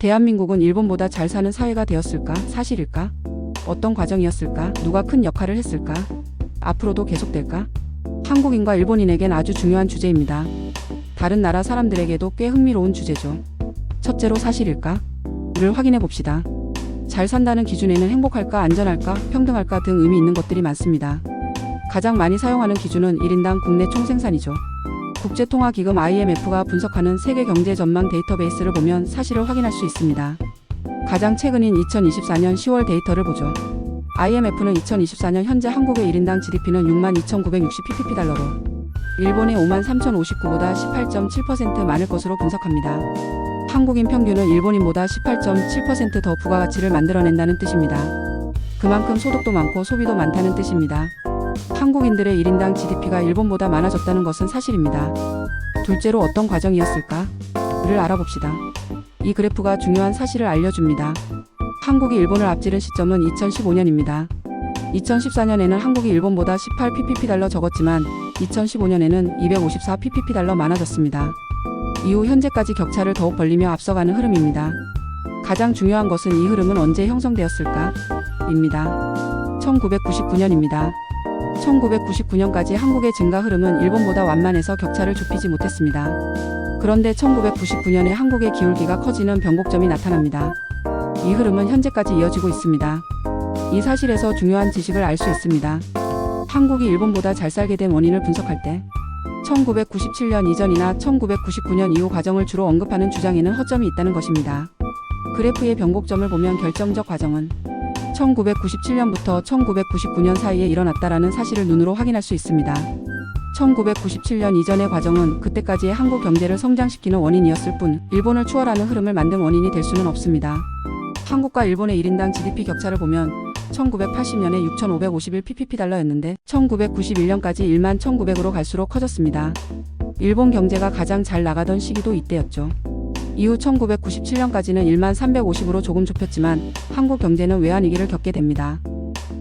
대한민국은 일본보다 잘 사는 사회가 되었을까? 사실일까? 어떤 과정이었을까? 누가 큰 역할을 했을까? 앞으로도 계속될까? 한국인과 일본인에겐 아주 중요한 주제입니다. 다른 나라 사람들에게도 꽤 흥미로운 주제죠. 첫째로 사실일까? 를 확인해 봅시다. 잘 산다는 기준에는 행복할까, 안전할까, 평등할까 등 의미 있는 것들이 많습니다. 가장 많이 사용하는 기준은 1인당 국내 총생산이죠. 국제통화기금 IMF가 분석하는 세계 경제 전망 데이터베이스를 보면 사실을 확인할 수 있습니다. 가장 최근인 2024년 10월 데이터를 보죠. IMF는 2024년 현재 한국의 1인당 GDP는 62,960pp달러로 일본의 53,059보다 18.7% 많을 것으로 분석합니다. 한국인 평균은 일본인보다 18.7% 더 부가가치를 만들어낸다는 뜻입니다. 그만큼 소득도 많고 소비도 많다는 뜻입니다. 한국인들의 1인당 GDP가 일본보다 많아졌다는 것은 사실입니다. 둘째로 어떤 과정이었을까? 를 알아봅시다. 이 그래프가 중요한 사실을 알려줍니다. 한국이 일본을 앞지른 시점은 2015년입니다. 2014년에는 한국이 일본보다 18pp달러 적었지만 2015년에는 254pp달러 많아졌습니다. 이후 현재까지 격차를 더욱 벌리며 앞서가는 흐름입니다. 가장 중요한 것은 이 흐름은 언제 형성되었을까? 입니다. 1999년입니다. 1999년까지 한국의 증가 흐름은 일본보다 완만해서 격차를 좁히지 못했습니다. 그런데 1999년에 한국의 기울기가 커지는 변곡점이 나타납니다. 이 흐름은 현재까지 이어지고 있습니다. 이 사실에서 중요한 지식을 알 수 있습니다. 한국이 일본보다 잘 살게 된 원인을 분석할 때 1997년 이전이나 1999년 이후 과정을 주로 언급하는 주장에는 허점이 있다는 것입니다. 그래프의 변곡점을 보면 결정적 과정은 1997년부터 1999년 사이에 일어났다라는 사실을 눈으로 확인할 수 있습니다. 1997년 이전의 과정은 그때까지의 한국 경제를 성장시키는 원인이었을 뿐 일본을 추월하는 흐름을 만든 원인이 될 수는 없습니다. 한국과 일본의 1인당 GDP 격차를 보면 1980년에 6,551pp달러였는데 1991년까지 11,900으로 갈수록 커졌습니다. 일본 경제가 가장 잘 나가던 시기도 이때였죠. 이후 1997년까지는 1350으로 조금 좁혔지만 한국 경제는 외환위기를 겪게 됩니다.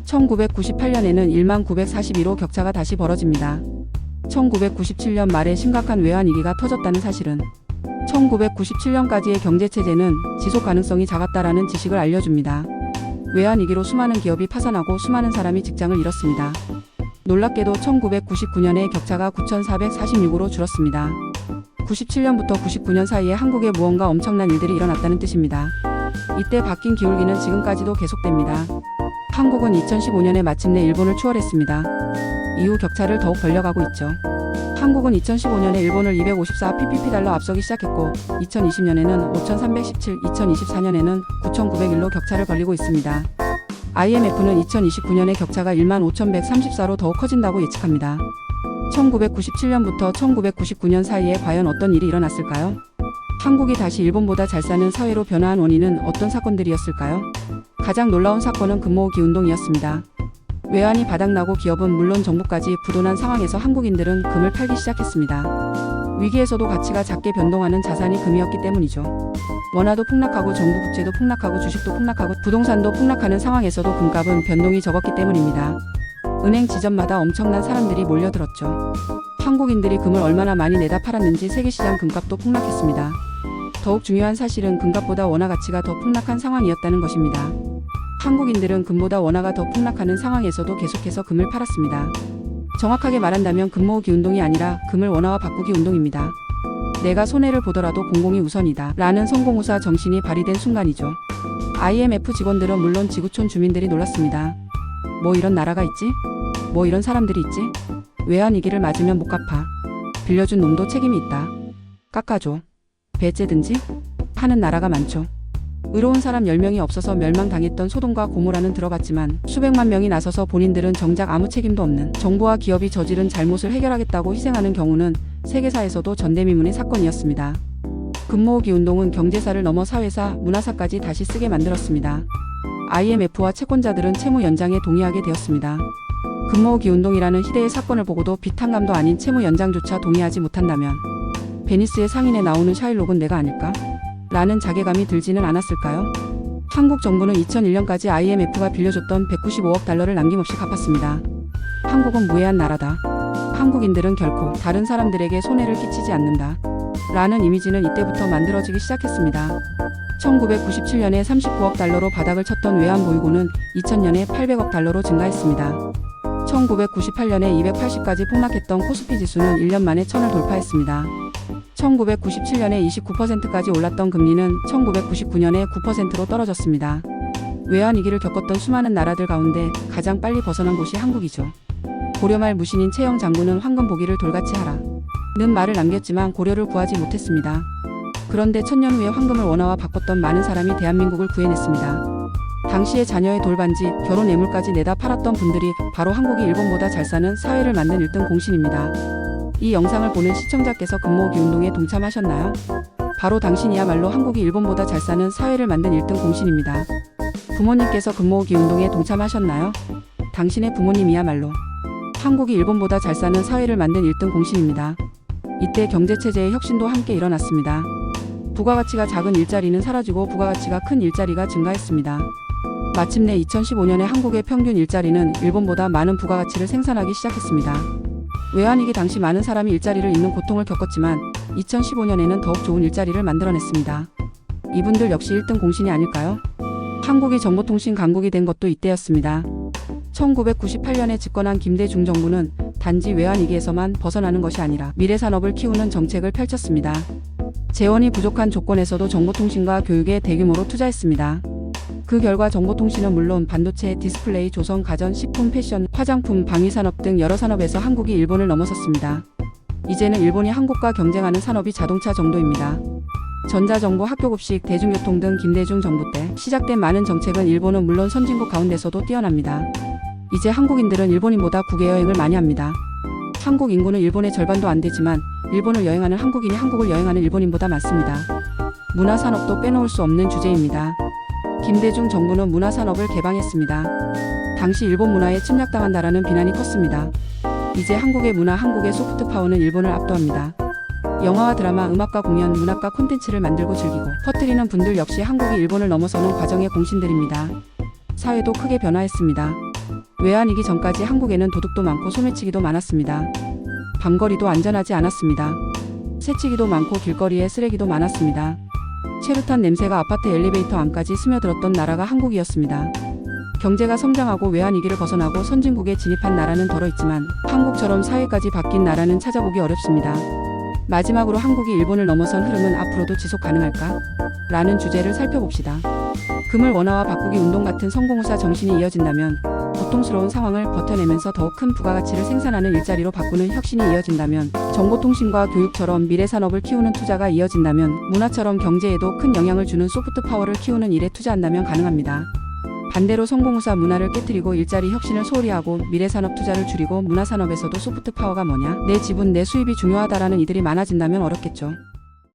1998년에는 1942로 격차가 다시 벌어집니다. 1997년 말에 심각한 외환위기가 터졌다는 사실은 1997년까지의 경제체제는 지속 가능성이 작았다라는 지식을 알려줍니다. 외환위기로 수많은 기업이 파산하고 수많은 사람이 직장을 잃었습니다. 놀랍게도 1999년에 격차가 9,446으로 줄었습니다. 97년부터 99년 사이에 한국에 무언가 엄청난 일들이 일어났다는 뜻입니다. 이때 바뀐 기울기는 지금까지도 계속됩니다. 한국은 2015년에 마침내 일본을 추월했습니다. 이후 격차를 더욱 벌려가고 있죠. 한국은 2015년에 일본을 254pp달러 앞서기 시작했고 2020년에는 5317, 2024년에는 9901로 격차를 벌리고 있습니다. IMF는 2029년에 격차가 15,134로 더욱 커진다고 예측합니다. 1997년부터 1999년 사이에 과연 어떤 일이 일어났을까요? 한국이 다시 일본보다 잘 사는 사회로 변화한 원인은 어떤 사건들이었을까요? 가장 놀라운 사건은 금모으기 운동이었습니다. 외환이 바닥나고 기업은 물론 정부까지 부도난 상황에서 한국인들은 금을 팔기 시작했습니다. 위기에서도 가치가 작게 변동하는 자산이 금이었기 때문이죠. 원화도 폭락하고 정부 국채도 폭락하고 주식도 폭락하고 부동산도 폭락하는 상황에서도 금값은 변동이 적었기 때문입니다. 은행 지점마다 엄청난 사람들이 몰려들었죠. 한국인들이 금을 얼마나 많이 내다 팔았는지 세계시장 금값도 폭락했습니다. 더욱 중요한 사실은 금값보다 원화 가치가 더 폭락한 상황이었다는 것입니다. 한국인들은 금보다 원화가 더 폭락하는 상황에서도 계속해서 금을 팔았습니다. 정확하게 말한다면 금모으기 운동이 아니라 금을 원화와 바꾸기 운동입니다. 내가 손해를 보더라도 공공이 우선이다 라는 성공후사 정신이 발휘된 순간이죠. IMF 직원들은 물론 지구촌 주민들이 놀랐습니다. 뭐 이런 나라가 있지? 뭐 이런 사람들이 있지? 외환위기를 맞으면 못 갚아. 빌려준 놈도 책임이 있다. 깎아줘. 배째든지? 하는 나라가 많죠. 의로운 사람 10명이 없어서 멸망당했던 소돔과 고모라는 들어봤지만 수백만 명이 나서서 본인들은 정작 아무 책임도 없는 정부와 기업이 저지른 잘못을 해결하겠다고 희생하는 경우는 세계사에서도 전대미문의 사건이었습니다. 금모으기 운동은 경제사를 넘어 사회사, 문화사까지 다시 쓰게 만들었습니다. IMF와 채권자들은 채무 연장에 동의하게 되었습니다. 금모으기 운동이라는 희대의 사건을 보고도 비탄감도 아닌 채무 연장조차 동의하지 못한다면 베니스의 상인에 나오는 샤일록은 내가 아닐까? 라는 자괴감이 들지는 않았을까요? 한국 정부는 2001년까지 IMF가 빌려줬던 195억 달러를 남김없이 갚았습니다. 한국은 무해한 나라다. 한국인들은 결코 다른 사람들에게 손해를 끼치지 않는다. 라는 이미지는 이때부터 만들어지기 시작했습니다. 1997년에 39억 달러로 바닥을 쳤던 외환보유고는 2000년에 800억 달러로 증가했습니다. 1998년에 280까지 폭락했던 코스피 지수는 1년 만에 1000을 돌파했습니다. 1997년에 29%까지 올랐던 금리는 1999년에 9%로 떨어졌습니다. 외환위기를 겪었던 수많은 나라들 가운데 가장 빨리 벗어난 곳이 한국이죠. 고려말 무신인 최영 장군은 황금 보기를 돌같이 하라 는 말을 남겼지만 고려를 구하지 못했습니다. 그런데 천년 후에 황금을 원화와 바꿨던 많은 사람이 대한민국을 구해냈습니다. 당시에 자녀의 돌반지, 결혼 예물까지 내다 팔았던 분들이 바로 한국이 일본보다 잘 사는 사회를 만든 1등 공신입니다. 이 영상을 보는 시청자께서 금모으기 운동에 동참하셨나요? 바로 당신이야말로 한국이 일본보다 잘 사는 사회를 만든 1등 공신입니다. 부모님께서 금모으기 운동에 동참하셨나요? 당신의 부모님이야말로 한국이 일본보다 잘 사는 사회를 만든 1등 공신입니다. 이때 경제체제의 혁신도 함께 일어났습니다. 부가가치가 작은 일자리는 사라지고 부가가치가 큰 일자리가 증가했습니다. 마침내 2015년에 한국의 평균 일자리는 일본보다 많은 부가가치를 생산하기 시작했습니다. 외환위기 당시 많은 사람이 일자리를 잃는 고통을 겪었지만 2015년에는 더욱 좋은 일자리를 만들어냈습니다. 이분들 역시 1등 공신이 아닐까요? 한국이 정보통신 강국이 된 것도 이때였습니다. 1998년에 집권한 김대중 정부는 단지 외환위기에서만 벗어나는 것이 아니라 미래산업을 키우는 정책을 펼쳤습니다. 재원이 부족한 조건에서도 정보통신과 교육에 대규모로 투자했습니다. 그 결과 정보통신은 물론 반도체, 디스플레이, 조선, 가전, 식품, 패션, 화장품, 방위산업 등 여러 산업에서 한국이 일본을 넘어섰습니다. 이제는 일본이 한국과 경쟁하는 산업이 자동차 정도입니다. 전자정보, 학교급식, 대중교통 등 김대중 정부 때 시작된 많은 정책은 일본은 물론 선진국 가운데서도 뛰어납니다. 이제 한국인들은 일본인보다 국외 여행을 많이 합니다. 한국 인구는 일본의 절반도 안 되지만 일본을 여행하는 한국인이 한국을 여행하는 일본인보다 많습니다. 문화산업도 빼놓을 수 없는 주제입니다. 김대중 정부는 문화산업을 개방했습니다. 당시 일본 문화에 침략당한다라는 비난이 컸습니다. 이제 한국의 문화, 한국의 소프트파워는 일본을 압도합니다. 영화와 드라마, 음악과 공연, 문학과 콘텐츠를 만들고 즐기고 퍼뜨리는 분들 역시 한국이 일본을 넘어서는 과정의 공신들입니다. 사회도 크게 변화했습니다. 외환위기 전까지 한국에는 도둑도 많고 소매치기도 많았습니다. 밤거리도 안전하지 않았습니다. 새치기도 많고 길거리에 쓰레기도 많았습니다. 체류탄 냄새가 아파트 엘리베이터 안까지 스며들었던 나라가 한국이었습니다. 경제가 성장하고 외환위기를 벗어나고 선진국에 진입한 나라는 덜어 있지만 한국처럼 사회까지 바뀐 나라는 찾아보기 어렵습니다. 마지막으로 한국이 일본을 넘어선 흐름은 앞으로도 지속 가능할까? 라는 주제를 살펴봅시다. 금을 원화와 바꾸기 운동 같은 성공후사 정신이 이어진다면, 고통스러운 상황을 버텨내면서 더욱 큰 부가가치를 생산하는 일자리로 바꾸는 혁신이 이어진다면, 정보통신과 교육처럼 미래산업을 키우는 투자가 이어진다면, 문화처럼 경제에도 큰 영향을 주는 소프트파워를 키우는 일에 투자한다면 가능합니다. 반대로 성공후사 문화를 깨트리고 일자리 혁신을 소홀히 하고 미래산업 투자를 줄이고 문화산업에서도 소프트파워가 뭐냐? 내 지분, 내 수입이 중요하다라는 이들이 많아진다면 어렵겠죠.